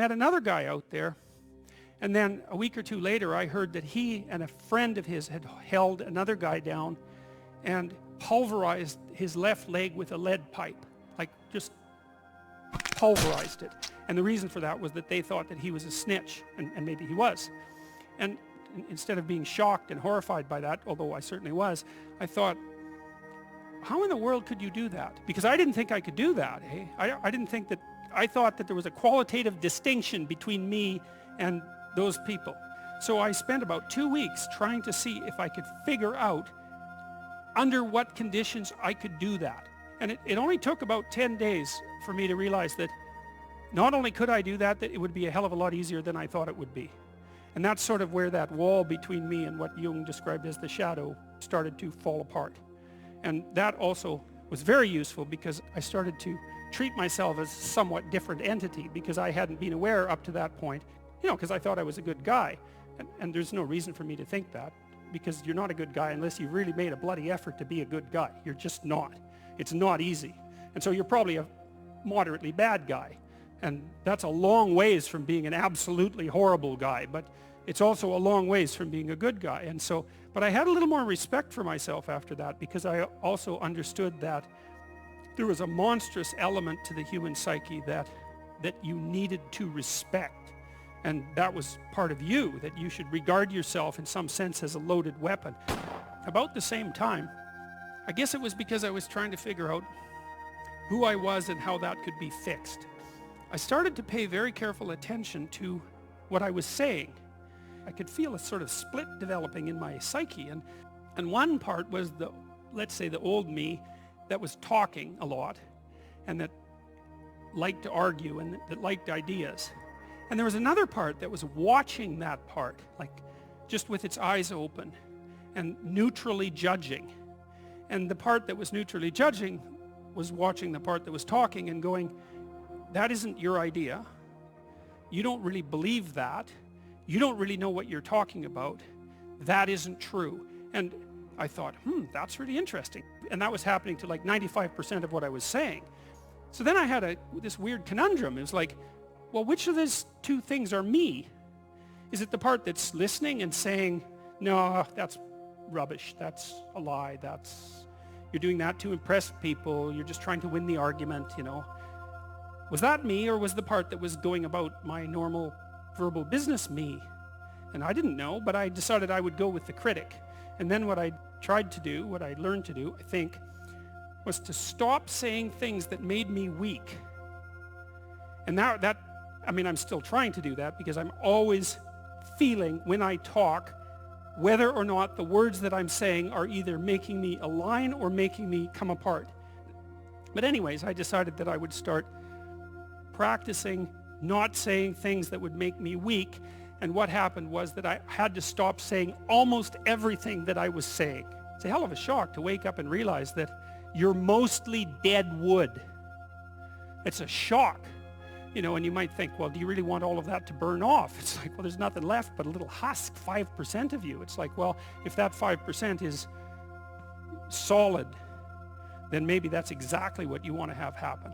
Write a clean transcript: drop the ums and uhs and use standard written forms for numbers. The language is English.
met another guy out there. And then a week or two later, I heard that he and a friend of his had held another guy down and pulverized his left leg with a lead pipe. Like, just pulverized it. And the reason for that was that they thought that he was a snitch, and maybe he was. And instead of being shocked and horrified by that, although I certainly was, I thought, how in the world could you do that? Because I didn't think I could do that, eh? I didn't think that, I thought that there was a qualitative distinction between me and those people. So I spent about 2 weeks trying to see if I could figure out under what conditions I could do that. And it only took about 10 days for me to realize that not only could I do that, that it would be a hell of a lot easier than I thought it would be. And that's sort of where that wall between me and what Jung described as the shadow started to fall apart. And that also was very useful because I started to treat myself as a somewhat different entity because I hadn't been aware up to that point, because I thought I was a good guy. And there's no reason for me to think that, because you're not a good guy unless you really made a bloody effort to be a good guy. You're just not. It's not easy. And so you're probably a moderately bad guy. And that's a long ways from being an absolutely horrible guy, but it's also a long ways from being a good guy. And so, but I had a little more respect for myself after that because I also understood that there was a monstrous element to the human psyche that you needed to respect. And that was part of you, that you should regard yourself in some sense as a loaded weapon. About the same time, I guess it was because I was trying to figure out who I was and how that could be fixed. I started to pay very careful attention to what I was saying. I could feel a sort of split developing in my psyche. And one part was the, let's say, the old me that was talking a lot and that liked to argue and that liked ideas. And there was another part that was watching that part, like just with its eyes open and neutrally judging. And the part that was neutrally judging was watching the part that was talking and going, that isn't your idea. You don't really believe that. You don't really know what you're talking about. That isn't true. And I thought, that's really interesting. And that was happening to like 95% of what I was saying. So then I had this weird conundrum. It was like, well, which of these two things are me? Is it the part that's listening and saying, no, that's rubbish, that's a lie, you're doing that to impress people, you're just trying to win the argument, Was that me, or was the part that was going about my normal verbal business me? And I didn't know, but I decided I would go with the critic. And then what I tried to do, what I learned to do, I think, was to stop saying things that made me weak. And I'm still trying to do that because I'm always feeling when I talk whether or not the words that I'm saying are either making me align or making me come apart. But anyways, I decided that I would start practicing not saying things that would make me weak. And what happened was that I had to stop saying almost everything that I was saying. It's a hell of a shock to wake up and realize that you're mostly dead wood. It's a shock. And you might think, well, do you really want all of that to burn off? It's like, well, there's nothing left but a little husk, 5% of you. It's like, well, if that 5% is solid, then maybe that's exactly what you want to have happen.